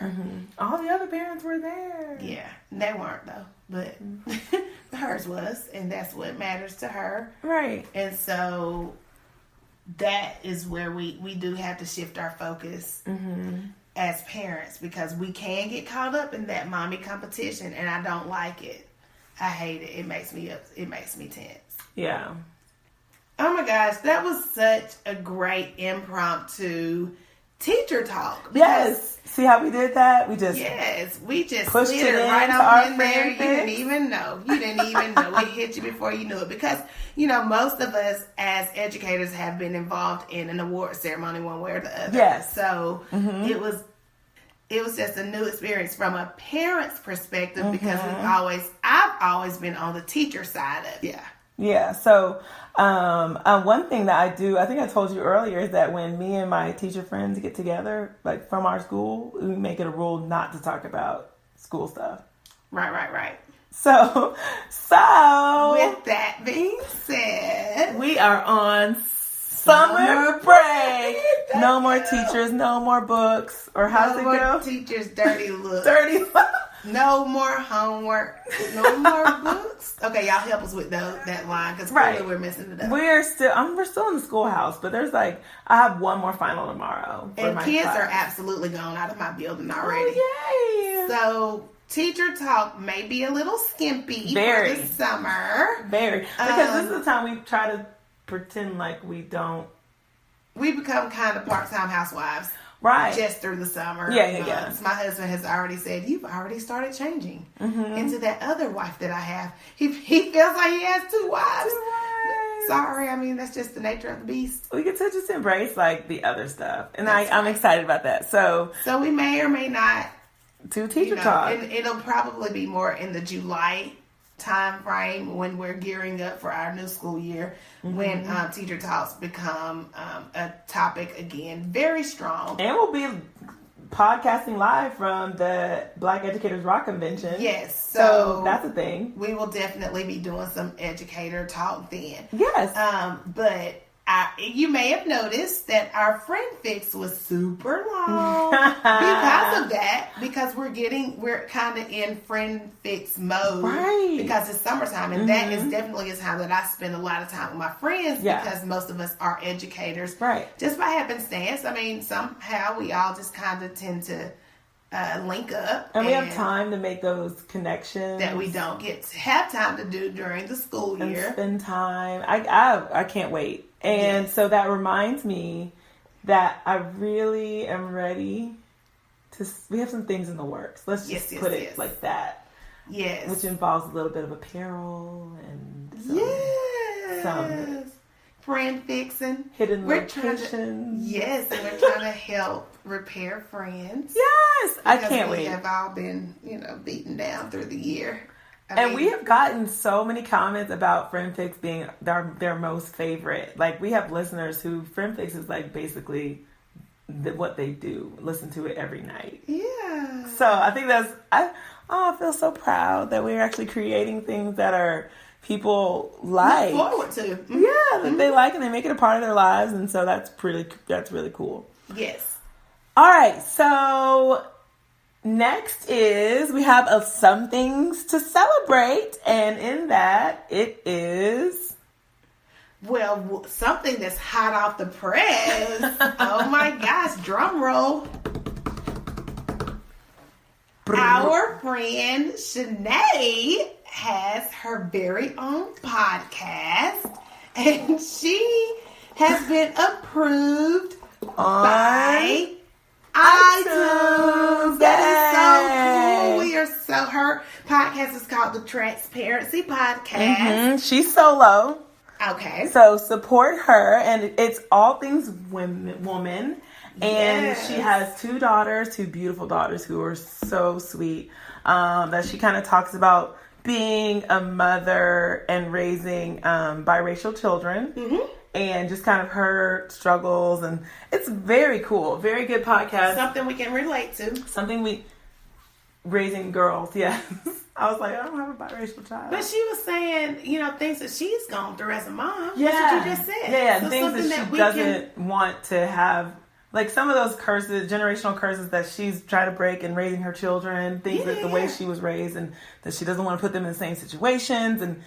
Mm-hmm. All the other parents were there. Yeah, they weren't though, but hers was, and that's what matters to her. Right. And so that is where we do have to shift our focus as parents, because we can get caught up in that mommy competition, and I don't like it. I hate it. It makes me tense. Yeah. Oh my gosh, that was such a great impromptu teacher talk. Yes. See how we did that? We just pushed slid it right into on in our there. You fanfics. didn't even know. It hit you before you knew it, because most of us as educators have been involved in an award ceremony one way or the other. Yes. So it was just a new experience from a parent's perspective, because I've always been on the teacher side of it. Yeah. So, one thing that I do, I think I told you earlier, is that when me and my teacher friends get together, like from our school, we make it a rule not to talk about school stuff. Right. So with that being said, we are on summer break. No more teachers, no more books, or how's it go? No more teachers' dirty looks. No more homework. No more books. Okay, y'all help us with that line, because clearly we're missing it up. We're still in the schoolhouse, but there's I have one more final tomorrow. And kids are absolutely gone out of my building already. Oh, yay! So teacher talk may be a little skimpy for the summer. Very. Because this is the time we try to pretend like we don't. We become kind of part-time housewives. Right. Just through the summer. Yeah. My husband has already said, you've already started changing into that other wife that I have. He feels like he has two wives. Sorry, I mean, that's just the nature of the beast. We get to just embrace the other stuff. And I'm excited about that. So we may or may not do teacher talk. And it'll probably be more in the July time frame when we're gearing up for our new school year, when teacher talks become a topic again, very strong. And we'll be podcasting live from the Black Educators Rock Convention. Yes, so that's a thing. We will definitely be doing some educator talk then. Yes. But you may have noticed that our friend fix was super long because of that, because we're kind of in friend fix mode, right? Because it's summertime, and that is definitely a time that I spend a lot of time with my friends, because most of us are educators, right? Just by happenstance. I mean, somehow we all just kind of tend to link up, and we have time to make those connections that we don't get to have time to do during the school year. And spend time. I can't wait. And so that reminds me that I really am ready to. We have some things in the works. Let's just put it like that. Yes. Which involves a little bit of apparel and some friend fixing, hidden locations. And we're trying to help repair friends. Yes, I can't wait. We have all been, beaten down through the year. We have gotten so many comments about Friend Fix being their most favorite. Like, we have listeners who Friend Fix is basically what they do. Listen to it every night. Yeah. So I think I feel so proud that we're actually creating things that are people like. Look forward to. Yeah, that they like and they make it a part of their lives, and so that's really cool. Yes. All right, so next is we have some things to celebrate, and in that it is something that's hot off the press. Oh my gosh, drum roll. Our friend Shanae has her very own podcast, and she has been approved by iTunes. That is so cool. Her podcast is called The Transparency Podcast. She's solo. Okay. So support her, and it's all things woman. And she has two beautiful daughters who are so sweet. That she kind of talks about being a mother and raising biracial children. And just kind of her struggles, and it's very cool. Very good podcast. Something we can relate to. Raising girls, yes. I was like, I don't have a biracial child. But she was saying, things that she's gone through as a mom. Yeah. That's what you just said. Yeah, so things that she doesn't want to have like some of those curses, generational curses that she's trying to break in raising her children, things that the way she was raised, and that she doesn't want to put them in the same situations, and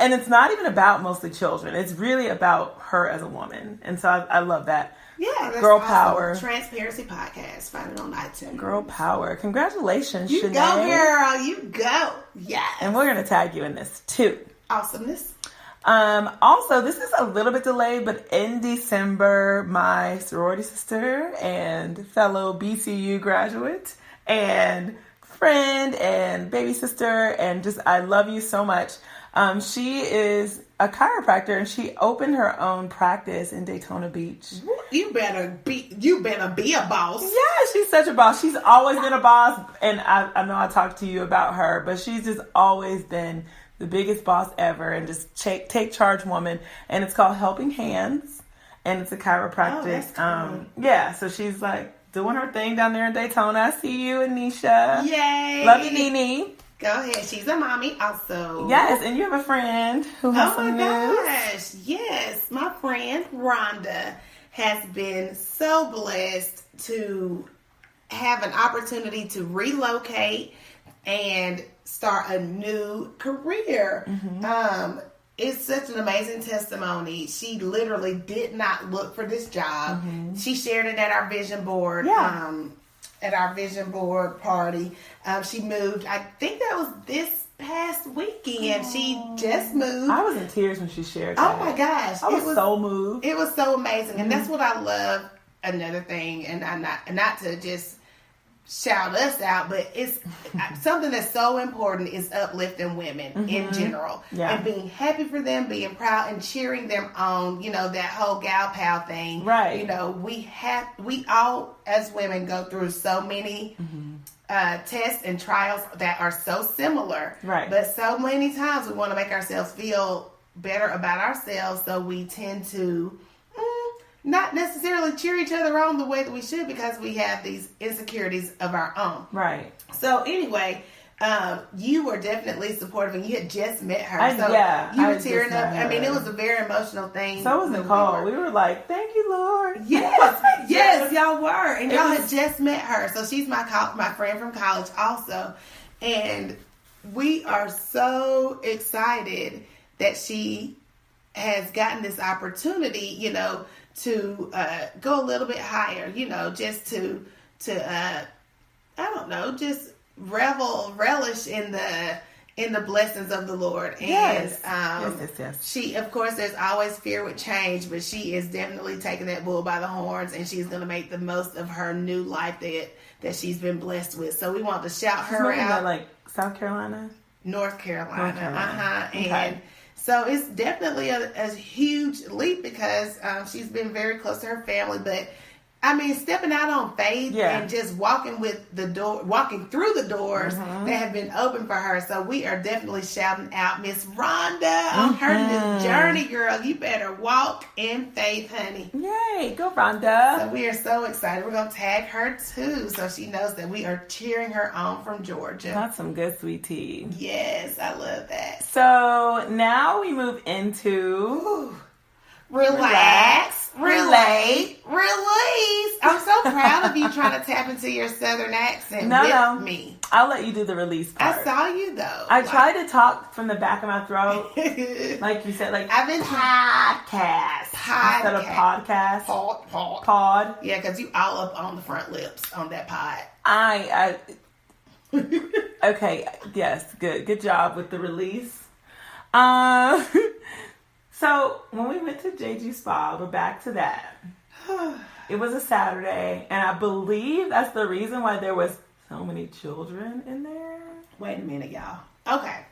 it's not even about mostly children. It's really about her as a woman, and so I love that. Yeah, that's Girl awesome. Power. Transparency Podcast. Find it on iTunes. Girl Power. Congratulations, You Shanae. go, girl. You go. Yes. And we're going to tag you in this, too. Awesomeness. Also, this is a little bit delayed, but in December, my sorority sister and fellow BCU graduate and friend and baby sister, and just, I love you so much. She is a chiropractor, and she opened her own practice in Daytona Beach. You better be a boss. Yeah, she's such a boss. She's always been a boss, and I know I talked to you about her, but she's just always been the biggest boss ever, and just take charge woman. And it's called Helping Hands, and it's a chiropractic. Yeah, so she's like doing her thing down there in Daytona. I see you, Anisha. Yay! Love you, Nene. Go ahead. She's a mommy also. Yes, and you have a friend who has some news. Oh my gosh. Yes. My friend Rhonda has been so blessed to have an opportunity to relocate and start a new career. Mm-hmm. It's such an amazing testimony. She literally did not look for this job. Mm-hmm. She shared it at our vision board. Yeah. At our vision board party. She moved, I think that was this past weekend. Aww. She just moved. I was in tears when she shared that. Oh my gosh. I was so moved. It was so amazing. Mm-hmm. And that's what I love. Another thing, and I'm not to just shout us out, but it's something that's so important is uplifting women in general. Yeah. And being happy for them, being proud and cheering them on, that whole gal pal thing. Right. We all as women go through so many tests and trials that are so similar. Right. But so many times we want to make ourselves feel better about ourselves, so we tend to not necessarily cheer each other on the way that we should because we have these insecurities of our own. Right. So anyway, you were definitely supportive, and you had just met her. You were tearing up. I mean, it was a very emotional thing. So was Nicole. We were like, "Thank you, Lord." Yes, y'all were, and y'all had just met her. So she's my friend from college, also, and we are so excited that she has gotten this opportunity, to go a little bit higher, just to I don't know, just relish in the blessings of the Lord. And yes. She, of course, there's always fear with change, but she is definitely taking that bull by the horns, and she's going to make the most of her new life that she's been blessed with. So we want to shout her out. Like South Carolina? North Carolina. Okay. And so it's definitely a huge leap because she's been very close to her family. But I mean, stepping out on faith and just walking through the doors that have been open for her. So we are definitely shouting out Miss Rhonda on her new journey, girl. You better walk in faith, honey. Yay, go Rhonda. So we are so excited. We're going to tag her too, so she knows that we are cheering her on from Georgia. That's some good sweet tea. Yes, I love that. So now we move into relax, relate, release. I'm so proud of you trying to tap into your Southern accent with me. I'll let you do the release part. I saw you though. I tried to talk from the back of my throat, like you said, like I've been podcast instead of podcast. Pod. Yeah, because you all up on the front lips on that pod. I okay. Yes, good job with the release. So when we went to JG Spa, we're back to that. It was a Saturday, and I believe that's the reason why there was so many children in there. Wait a minute, y'all. Okay.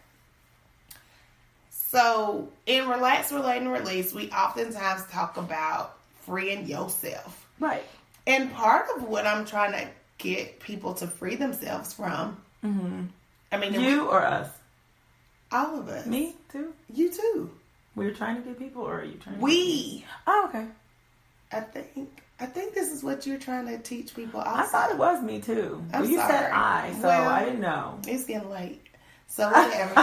So in Relax, Relate, and Release, we oftentimes talk about freeing yourself. Right. And part of what I'm trying to get people to free themselves from, I mean, you or us? All of us. Me too? You too. We're trying to get people, or are you trying to We. Oh, okay. I think this is what you're trying to teach people also. I thought it was me too. I'm you sorry. said so I didn't know. It's getting late. So whatever.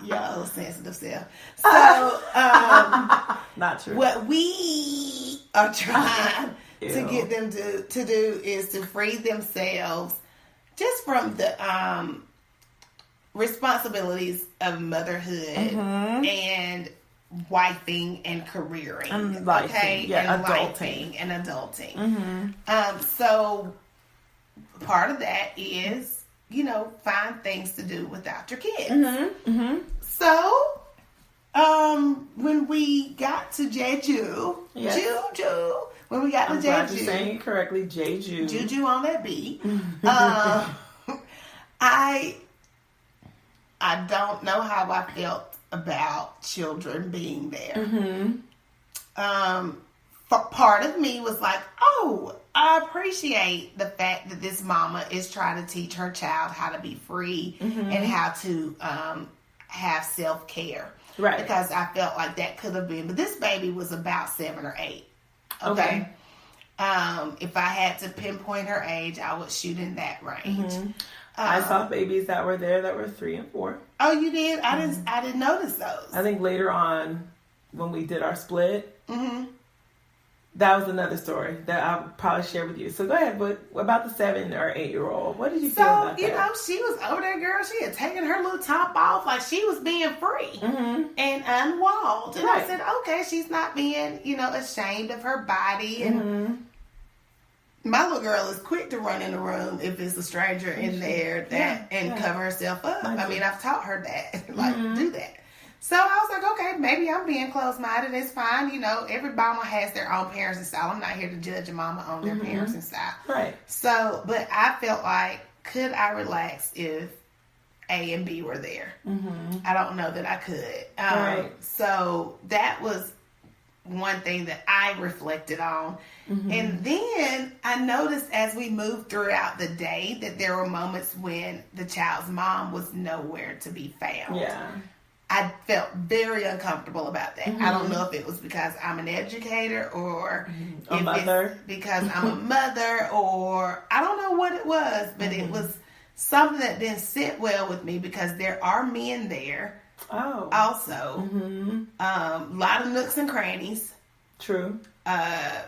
Y'all sensitive self. So not true. What we are trying to get them to do is to free themselves just from the responsibilities of motherhood and wifing and careering, and adulting. And adulting. So part of that is, find things to do without your kids. So, when we got to Jeju, when we got to Jeju, glad you're saying it correctly, Jeju. Juju on that beat. I don't know how I felt about children being there. Part of me was like, oh, I appreciate the fact that this mama is trying to teach her child how to be free and how to have self-care. Right. Because I felt like that could have been, but this baby was about 7 or 8. Okay. If I had to pinpoint her age, I would shoot in that range. I saw babies that were there that were 3 and 4. Oh, you did? I didn't notice those. I think later on, when we did our split, that was another story that I'll probably share with you. So go ahead. What about the 7 or 8-year-old? What did you feel about that? She was over there, girl. She had taken her little top off like she was being free and unwalled. And I said, okay, she's not being, ashamed of her body. And my little girl is quick to run in the room if it's a stranger in there cover herself up. I mean, I've taught her that, do that. So I was like, okay, maybe I'm being closed-minded. It's fine. Every mama has their own parenting style. I'm not here to judge a mama on their parenting style. Right. So, but I felt like, could I relax if A and B were there? I don't know that I could. Right. So that was one thing that I reflected on. And then I noticed as we moved throughout the day that there were moments when the child's mom was nowhere to be found. Yeah. I felt very uncomfortable about that. I don't know if it was because I'm an educator or a mother. It's because I'm a mother, or I don't know what it was, but it was something that didn't sit well with me because there are men there. Oh. Also. A lot of nooks and crannies. True. And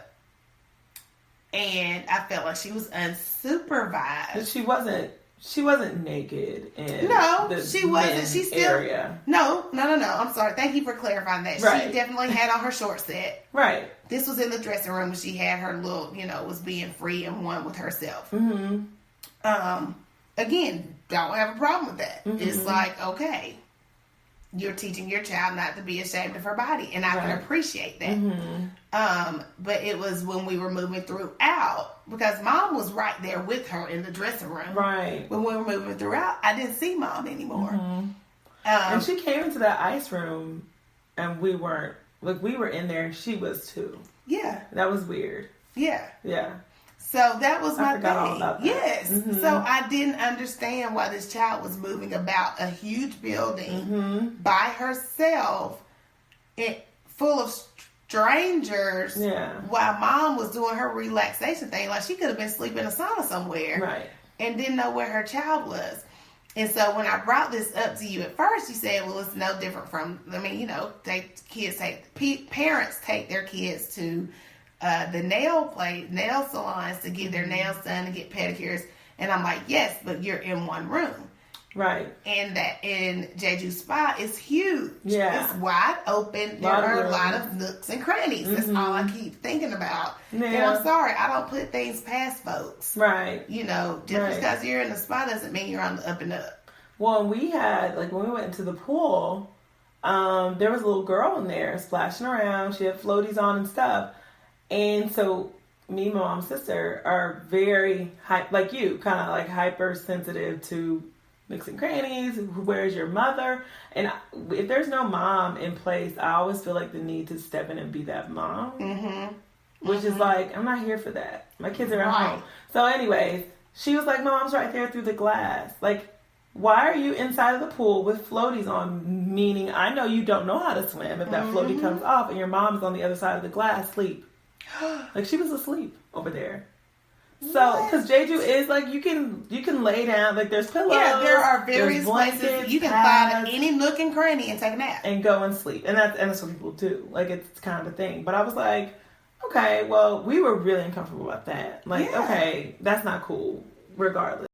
I felt like she was unsupervised. But she wasn't naked in she wasn't. She's still area. No. I'm sorry. Thank you for clarifying that. Right. She definitely had on her short set. Right. This was in the dressing room when she had her little, was being free and one with herself. Again, don't have a problem with that. It's like, okay, you're teaching your child not to be ashamed of her body, and I can appreciate that. But it was when we were moving throughout, because mom was right there with her in the dressing room. Right. When we were moving throughout, I didn't see mom anymore. And she came into that ice room, and we weren't. Like, we were in there, and she was too. Yeah. That was weird. Yeah. Yeah. So that was my thing. All about that. Yes. So I didn't understand why this child was moving about a huge building by herself, full of strangers. Yeah. While mom was doing her relaxation thing, like she could have been sleeping in a sauna somewhere, right? And didn't know where her child was. And so when I brought this up to you at first, you said, "Well, it's no different from. I mean, parents take their kids to." The nail salons to get their nails done and get pedicures. And I'm like, yes, but you're in one room. Right. And that in Jeju Spa is huge. Yeah. It's wide open. There are a lot of nooks and crannies. That's all I keep thinking about. Yeah. And I'm sorry, I don't put things past folks. Right. Just because you're in the spa doesn't mean you're on the up and up. Well, we had, when we went into the pool, there was a little girl in there splashing around. She had floaties on and stuff. And so me and my mom's sister are very, like you, kind of like hypersensitive to nooks and crannies. Where's your mother? And if there's no mom in place, I always feel like the need to step in and be that mom. Which is like, I'm not here for that. My kids are at home. So anyways, she was like, Mom's right there through the glass. Like, why are you inside of the pool with floaties on? Meaning, I know you don't know how to swim if that floaty comes off and your mom's on the other side of the glass asleep. Like, she was asleep over there. So, because Jeju is like, you can lay down, like there's pillows. Yeah, there are various places you can find any nook and cranny and take a nap and go and sleep, and that's what people do. Like, it's kind of a thing. But I was like, Okay, well, we were really uncomfortable about that. Like, okay, that's not cool, regardless.